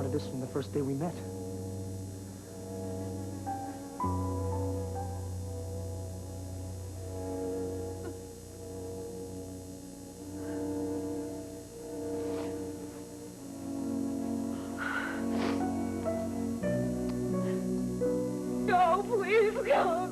wanted this from the first day we met. Go, please, go.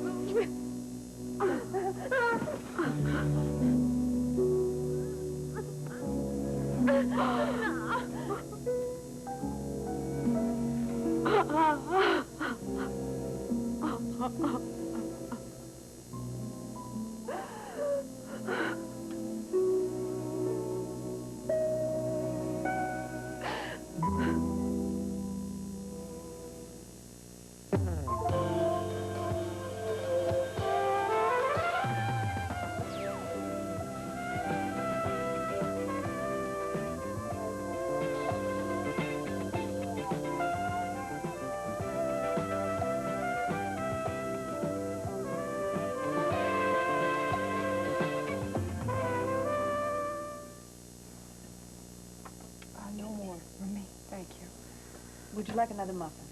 Would you like another muffin?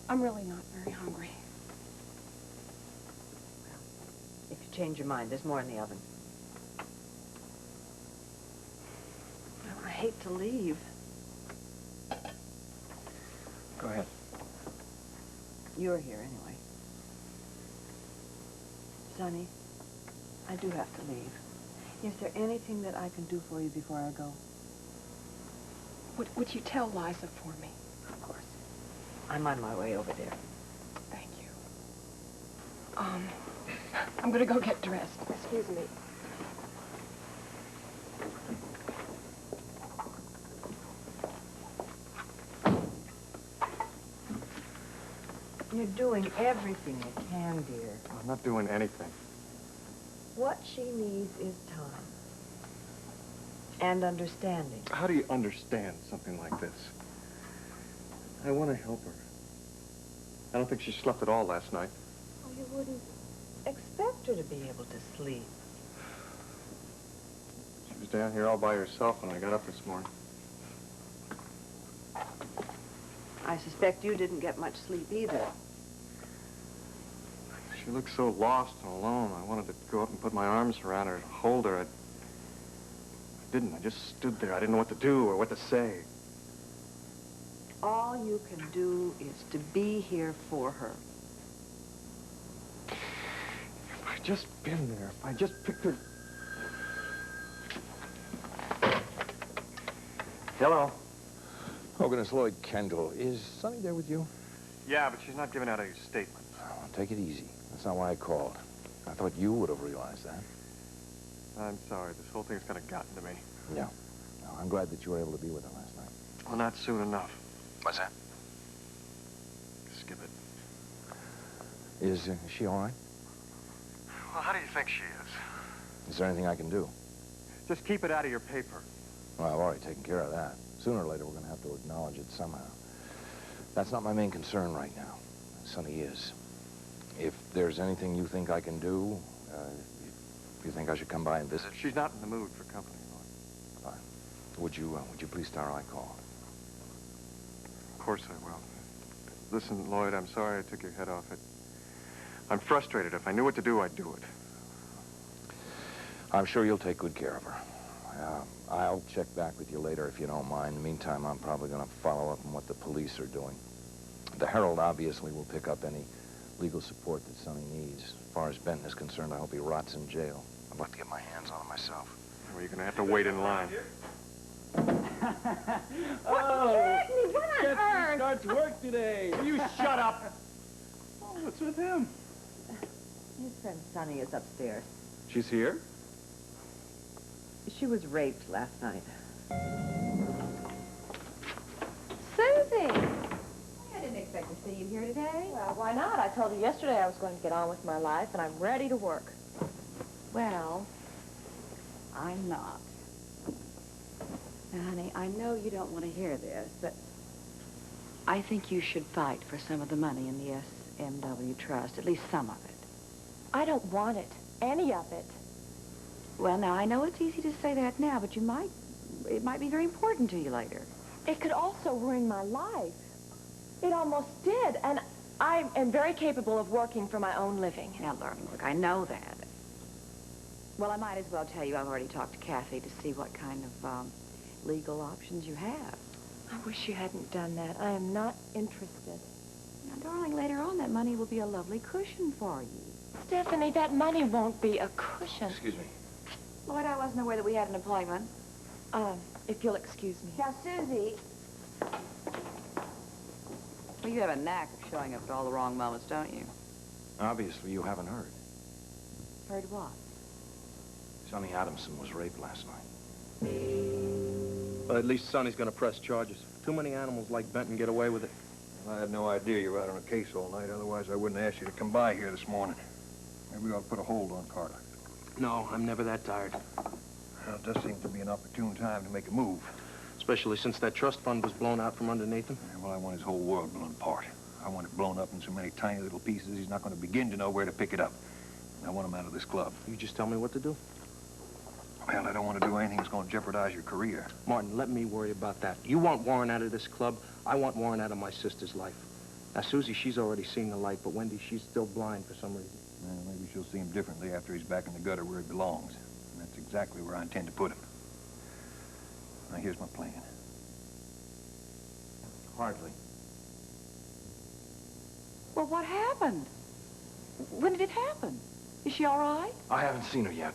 I'm really not very hungry. Well, if you change your mind, there's more in the oven. Well, I hate to leave. Go ahead. You're here anyway. Sonny, I do have to leave. Is there anything that I can do for you before I go? Would you tell Liza for me? Of course. I'm on my way over there. Thank you. I'm gonna go get dressed. Excuse me. You're doing everything you can, dear. I'm not doing anything. What she needs is time. And understanding. How do you understand something like this? I want to help her. I don't think she slept at all last night. Oh, you wouldn't expect her to be able to sleep. She was down here all by herself when I got up this morning. I suspect you didn't get much sleep either. She looked so lost and alone. I wanted to go up and put my arms around her and hold her. I didn't. I just stood there. I didn't know what to do or what to say. All you can do is to be here for her. If I'd just been there, if I just picked her... Hello. Hogan, it's Lloyd Kendall. Is Sonny there with you? Yeah, but she's not giving out any statements. Oh, take it easy. That's not why I called. I thought you would have realized that. I'm sorry. This whole thing's kind of gotten to me. Yeah. No, I'm glad that you were able to be with her last night. Well, not soon enough. What's that? Skip it. Is she all right? Well, how do you think she is? Is there anything I can do? Just keep it out of your paper. Well, I've already taken care of that. Sooner or later, we're going to have to acknowledge it somehow. That's not my main concern right now. Sonny is. If there's anything you think I can do, if you think I should come by and visit... She's not in the mood for company, Lloyd. Fine. Would you please tell her I called? Of course I will. Listen, Lloyd, I'm sorry I took your head off it. I'm frustrated. If I knew what to do, I'd do it. I'm sure you'll take good care of her. I'll check back with you later if you don't mind. In the meantime, I'm probably going to follow up on what the police are doing. The Herald obviously will pick up any legal support that Sonny needs. As far as Benton is concerned, I hope he rots in jail. I'd like to get my hands on him myself. Well, you're going to have to wait in line. Oh, what on earth? Starts work today. You shut up! Oh, what's with him? His friend Sonny is upstairs. She's here? She was raped last night. Susie! I didn't expect to see you here today. Well, why not? I told you yesterday I was going to get on with my life, and I'm ready to work. Well, I'm not. Now, honey, I know you don't want to hear this, but I think you should fight for some of the money in the SMW Trust, at least some of it. I don't want it. Any of it. Well, now, I know it's easy to say that now, but it might be very important to you later. It could also ruin my life. It almost did, and I am very capable of working for my own living. Now, darling, look, I know that. Well, I might as well tell you I've already talked to Kathy to see what kind of legal options you have. I wish you hadn't done that. I am not interested. Now, darling, later on that money will be a lovely cushion for you. Stephanie, that money won't be a cushion. Excuse me. Lloyd, I wasn't aware that we had an appointment. If you'll excuse me. Now, Susie. Well, you have a knack of showing up at all the wrong moments, don't you? Obviously, you haven't heard. Heard what? Sonny Adamson was raped last night. But at least Sonny's gonna press charges. Too many animals like Benton get away with it. I had no idea you were out on a case all night. Otherwise, I wouldn't ask you to come by here this morning. Maybe we ought to put a hold on Carter. No, I'm never that tired. Well, it does seem to be an opportune time to make a move. Especially since that trust fund was blown out from underneath him. Yeah, well, I want his whole world blown apart. I want it blown up in so many tiny little pieces he's not going to begin to know where to pick it up. I want him out of this club. You just tell me what to do. Well, I don't want to do anything that's going to jeopardize your career. Martin, let me worry about that. You want Warren out of this club. I want Warren out of my sister's life. Now, Susie, she's already seen the light, but Wendy, she's still blind for some reason. Well, maybe she'll see him differently after he's back in the gutter where he belongs. And that's exactly where I intend to put him. Now, here's my plan. Hardly. Well, what happened? When did it happen? Is she all right? I haven't seen her yet.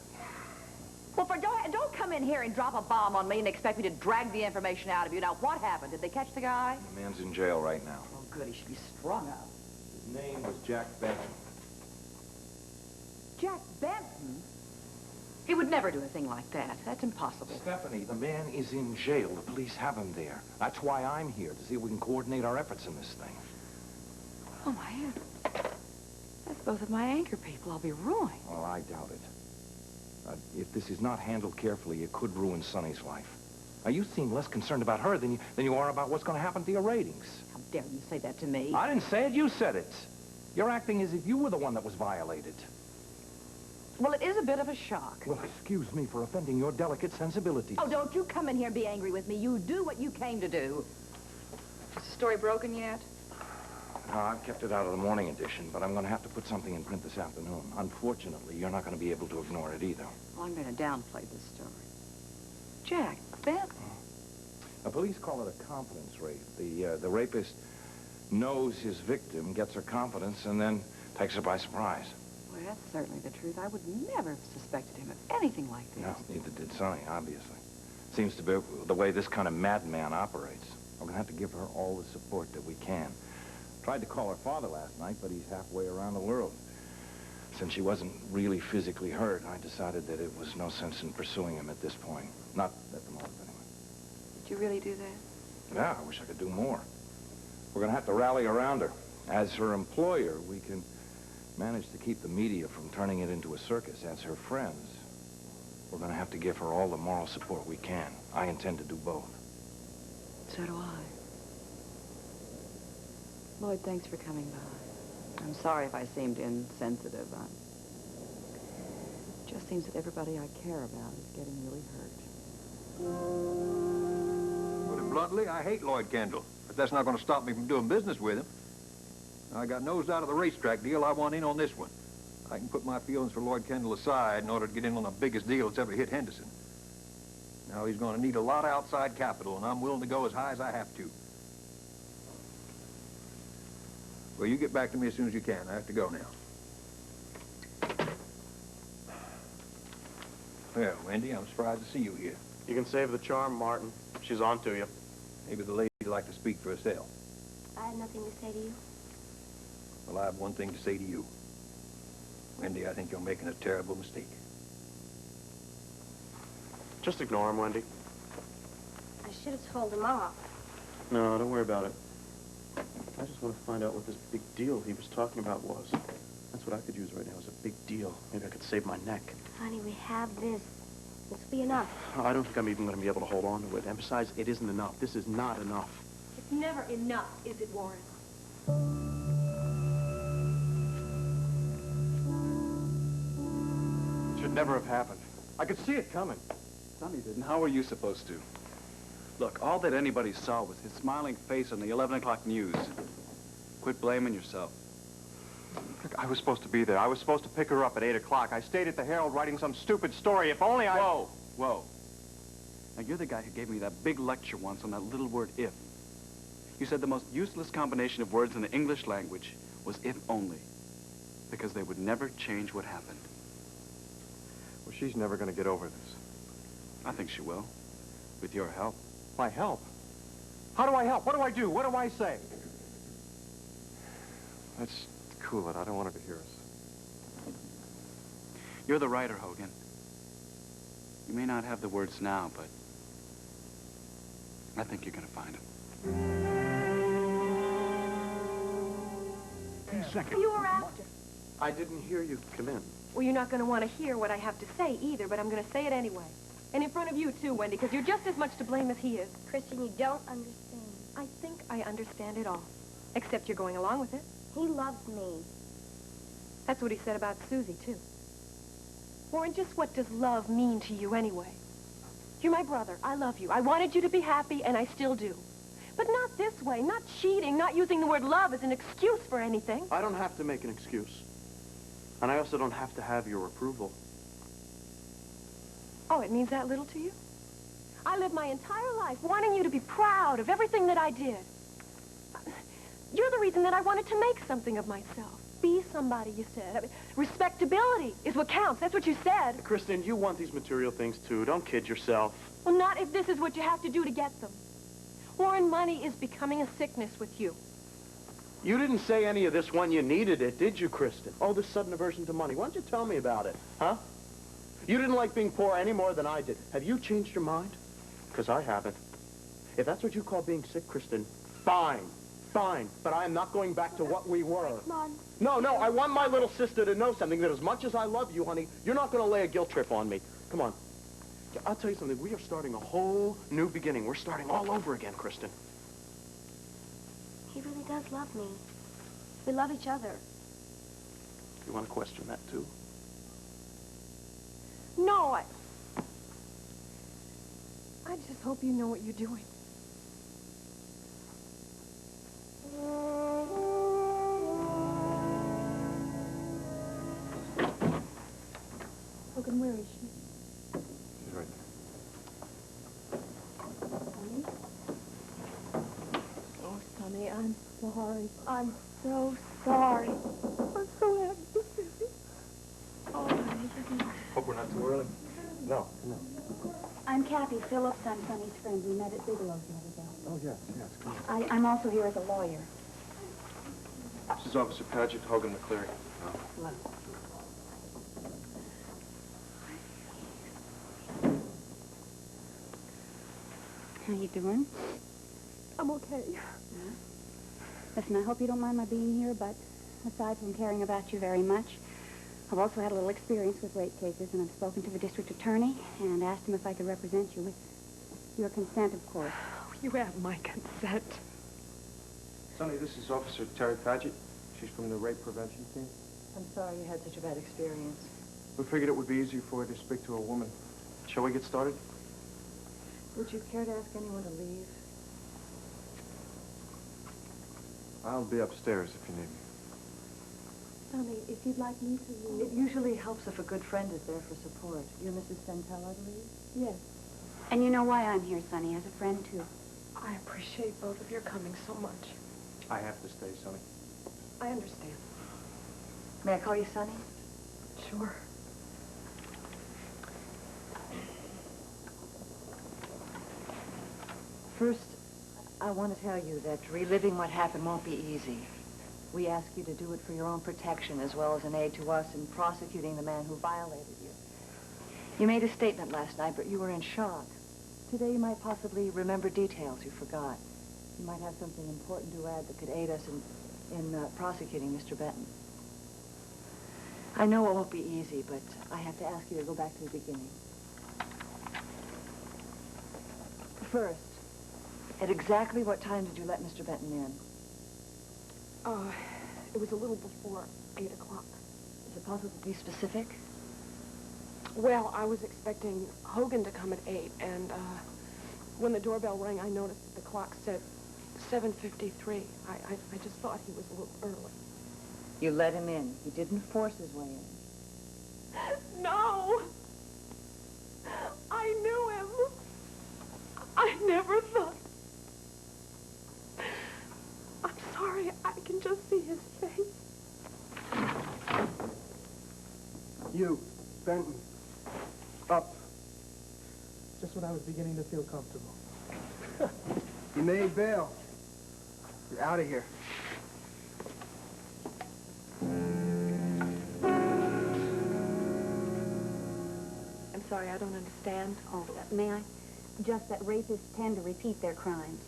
Well, don't come in here and drop a bomb on me and expect me to drag the information out of you. Now, what happened? Did they catch the guy? The man's in jail right now. Oh, good. He should be strung up. His name was Jack Benton. Jack Benton? He would never do a thing like that. That's impossible. Stephanie, the man is in jail. The police have him there. That's why I'm here, to see if we can coordinate our efforts in this thing. Oh, my head. That's both of my anchor people. I'll be ruined. Well, I doubt it. If this is not handled carefully, it could ruin Sonny's life. Now, you seem less concerned about her than you are about what's going to happen to your ratings. How dare you say that to me? I didn't say it. You said it. You're acting as if you were the one that was violated. Well, it is a bit of a shock. Well, excuse me for offending your delicate sensibilities. Oh, don't you come in here and be angry with me. You do what you came to do. Is the story broken yet? No, I've kept it out of the morning edition, but I'm going to have to put something in print this afternoon. Unfortunately, you're not going to be able to ignore it either. Well, I'm going to downplay this story. Jack Benton. The police call it a confidence rape. The rapist knows his victim, gets her confidence, and then takes her by surprise. Well, that's certainly the truth. I would never have suspected him of anything like this. No, neither did Sonny, obviously. Seems to be the way this kind of madman operates. We're going to have to give her all the support that we can. Tried to call her father last night, but he's halfway around the world. Since she wasn't really physically hurt, I decided that it was no sense in pursuing him at this point. Not at the moment, anyway. Did you really do that? Yeah, I wish I could do more. We're going to have to rally around her. As her employer, we can manage to keep the media from turning it into a circus. As her friends, we're going to have to give her all the moral support we can. I intend to do both. So do I. Lloyd, thanks for coming by. I'm sorry if I seemed insensitive. It just seems that everybody I care about is getting really hurt. Put it bluntly, I hate Lloyd Kendall. But that's not going to stop me from doing business with him. I got nosed out of the racetrack deal. I want in on this one. I can put my feelings for Lloyd Kendall aside in order to get in on the biggest deal that's ever hit Henderson. Now, he's going to need a lot of outside capital, and I'm willing to go as high as I have to. Well, you get back to me as soon as you can. I have to go now. Well, Wendy, I'm surprised to see you here. You can save the charm, Martin. She's on to you. Maybe the lady'd like to speak for herself. I have nothing to say to you. Well, I have one thing to say to you. Wendy, I think you're making a terrible mistake. Just ignore him, Wendy. I should have told him off. No, don't worry about it. I just want to find out what this big deal he was talking about was. That's what I could use right now, is a big deal. Maybe I could save my neck. Honey, we have this. This will be enough. I don't think I'm even going to be able to hold on to it. And besides, it isn't enough. This is not enough. It's never enough, is it, Warren? It should never have happened. I could see it coming. Sonny didn't. How were you supposed to? Look, all that anybody saw was his smiling face on the 11 o'clock news. Quit blaming yourself. Look, I was supposed to be there. I was supposed to pick her up at 8 o'clock. I stayed at the Herald writing some stupid story. If only I... Whoa, whoa. Now, you're the guy who gave me that big lecture once on that little word, if. You said the most useless combination of words in the English language was if only, because they would never change what happened. Well, she's never going to get over this. I think she will, with your help. My help? How do I help? What do I do? What do I say? Let's cool it. I don't want her to hear us. You're the writer, Hogan. You may not have the words now, but I think you're going to find them. You were after. I didn't hear you come in. Well, you're not going to want to hear what I have to say either, but I'm going to say it anyway. And in front of you, too, Wendy, because you're just as much to blame as he is. Kristen, you don't understand. I think I understand it all. Except you're going along with it. He loves me. That's what he said about Susie, too. Warren, just what does love mean to you anyway? You're my brother. I love you. I wanted you to be happy, and I still do. But not this way, not cheating, not using the word love as an excuse for anything. I don't have to make an excuse. And I also don't have to have your approval. Oh, it means that little to you? I lived my entire life wanting you to be proud of everything that I did. You're the reason that I wanted to make something of myself. Be somebody, you said. I mean, respectability is what counts. That's what you said. Kristen, you want these material things too. Don't kid yourself. Well, not if this is what you have to do to get them. Warren, money is becoming a sickness with you. You didn't say any of this when you needed it, did you, Kristen? Oh, this sudden aversion to money. Why don't you tell me about it, huh? You didn't like being poor any more than I did. Have you changed your mind? Because I haven't. If that's what you call being sick, Kristen, fine. Fine. But I am not going back to what we were. Come on. No, no, I want my little sister to know something, that as much as I love you, honey, you're not going to lay a guilt trip on me. Come on. I'll tell you something. We are starting a whole new beginning. We're starting all over again, Kristen. He really does love me. We love each other. You want to question that, too? No, I just hope you know what you're doing. Hogan, where is she? She's right there. Oh, Sonny, I'm sorry. I'm so sorry. I'm so happy to see you. Oh, honey. Hope we're not too early. No, come on. I'm Kathy Phillips. I'm Sonny's friend. We met at Bigelow's the other day. Oh, yes, come on. I'm also here as a lawyer. This is Officer Paget, Hogan McCleary. Hello. How you doing? I'm okay. Yeah. Listen, I hope you don't mind my being here, but aside from caring about you very much, I've also had a little experience with rape cases, and I've spoken to the district attorney and asked him if I could represent you with your consent, of course. Oh, you have my consent. Sonny, this is Officer Terry Paget. She's from the rape prevention team. I'm sorry you had such a bad experience. We figured it would be easier for her to speak to a woman. Shall we get started? Would you care to ask anyone to leave? I'll be upstairs if you need me. Sonny, if you'd like me to leave. It usually helps if a good friend is there for support. You're Mrs. Centel, I believe? Yes. And you know why I'm here, Sonny, as a friend, too. I appreciate both of your coming so much. I have to stay, Sonny. I understand. May I call you Sonny? Sure. First, I want to tell you that reliving what happened won't be easy. We ask you to do it for your own protection as well as an aid to us in prosecuting the man who violated you. You made a statement last night, but you were in shock. Today you might possibly remember details you forgot. You might have something important to add that could aid us in prosecuting Mr. Benton. I know it won't be easy, but I have to ask you to go back to the beginning. First, at exactly what time did you let Mr. Benton in? It was a little before 8 o'clock. Is it possible to be specific? Well, I was expecting Hogan to come at 8, and, When the doorbell rang, I noticed that the clock said 7:53. I just thought he was a little early. You let him in. He didn't force his way in. No! I knew him. I never thought. I'm sorry. I can just see his face. You, Benton. Up. Just when I was beginning to feel comfortable. You made bail. You're out of here. I'm sorry, I don't understand. Oh, may I? Just that rapists tend to repeat their crimes.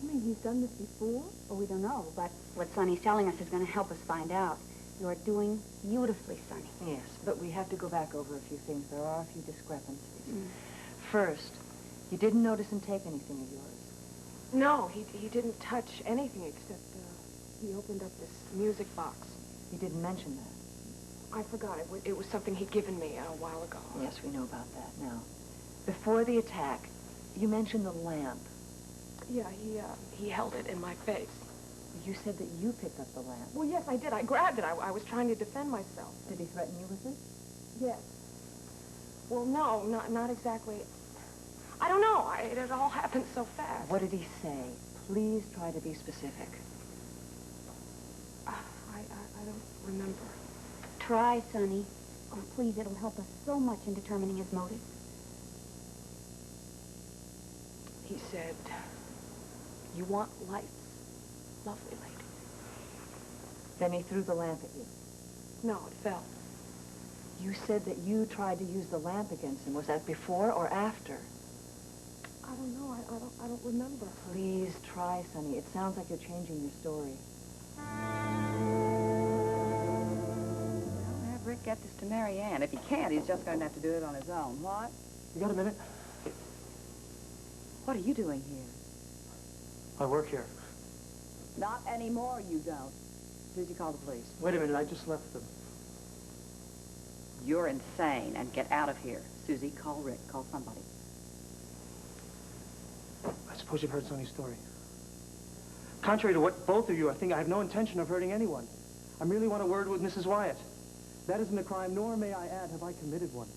You mean he's done this before? Well, we don't know, but what Sonny's telling us is going to help us find out. You're doing beautifully, Sonny. Yes, but we have to go back over a few things. There are a few discrepancies. First, you didn't notice him take anything of yours. No, he didn't touch anything except he opened up this music box. He didn't mention that. I forgot. It was something he'd given me a while ago. Yes, we know about that now. Before the attack, you mentioned the lamp. Yeah, he held it in my face. You said that you picked up the lamp. Well, yes, I did. I grabbed it. I was trying to defend myself. Did he threaten you with it? Yes. Well, no, not exactly. I don't know. It all happened so fast. What did he say? Please try to be specific. I don't remember. Try, Sonny. Oh, please, it'll help us so much in determining his motive. He said, "You want lights, lovely lady." Then he threw the lamp at you. No, it fell. You said that you tried to use the lamp against him. Was that before or after? I don't know. I don't remember. Please try, Sonny. It sounds like you're changing your story. I'll have Rick get this to Mary Ann. If he can't, he's just going to have to do it on his own. What? You got a minute? What are you doing here? I work here. Not anymore, you don't. Did you call the police? Wait a minute, I just left them. You're insane, and get out of here. Susie, call Rick. Call somebody. I suppose you've heard Sonny's story. Contrary to what both of you are thinking, I have no intention of hurting anyone. I merely want a word with Mrs. Wyatt. That isn't a crime, nor, may I add, have I committed one.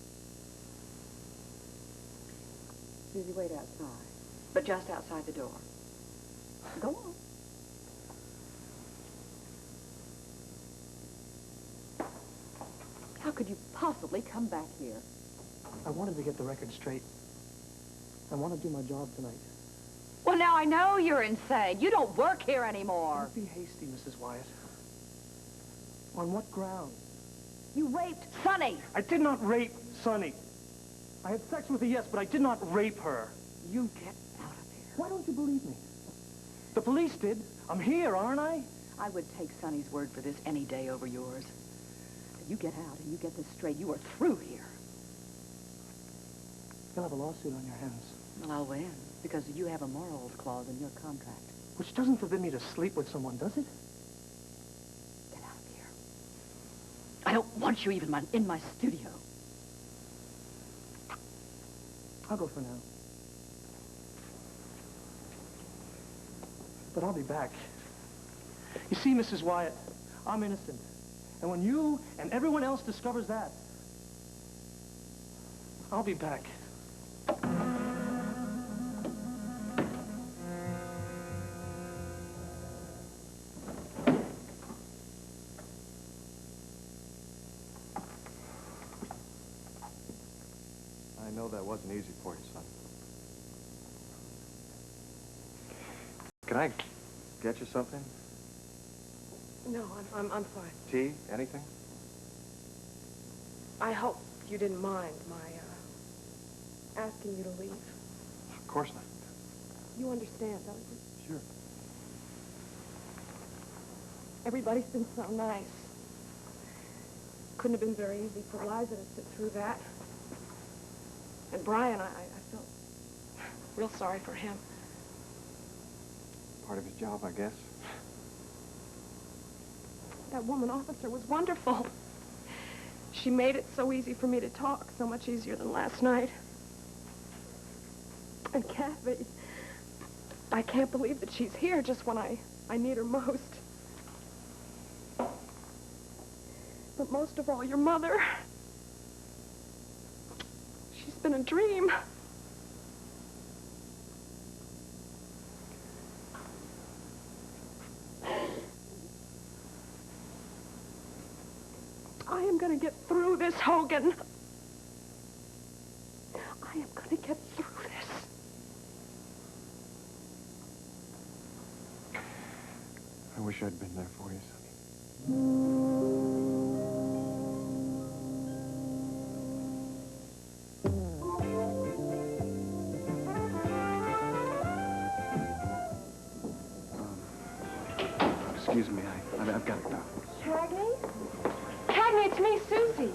Susie, wait outside. But just outside the door. Go on. How could you possibly come back here? I wanted to get the record straight. I want to do my job tonight. Well, now I know you're insane. You don't work here anymore. Don't be hasty, Mrs. Wyatt. On what ground? You raped Sonny. I did not rape Sonny. I had sex with her, yes, but I did not rape her. You get out of here. Why don't you believe me? The police did. I'm here, aren't I? I would take Sonny's word for this any day over yours. If you get out and you get this straight, you are through here. You'll have a lawsuit on your hands. Well, I'll win, because you have a morals clause in your contract. Which doesn't forbid me to sleep with someone, does it? Get out of here. I don't want you even in my studio. I'll go for now. But I'll be back. You see, Mrs. Wyatt, I'm innocent. And when you and everyone else discovers that, I'll be back. I know that wasn't easy for you, son. Can I get you something? No, I'm fine. Tea? Anything? I hope you didn't mind my asking you to leave. Of course not. You understand, don't you? Sure. Everybody's been so nice. Couldn't have been very easy for Liza to sit through that. And Brian, I felt real sorry for him. Part of his job, I guess. That woman officer was wonderful. She made it so easy for me to talk, so much easier than last night. And Kathy, I can't believe that she's here just when I need her most. But most of all, your mother. She's been a dream. I am going to get through this, Hogan. I am going to get through this. I wish I'd been there for you, Sonny. Excuse me, I've got it now. Cagney? Cagney, it's me, Susie.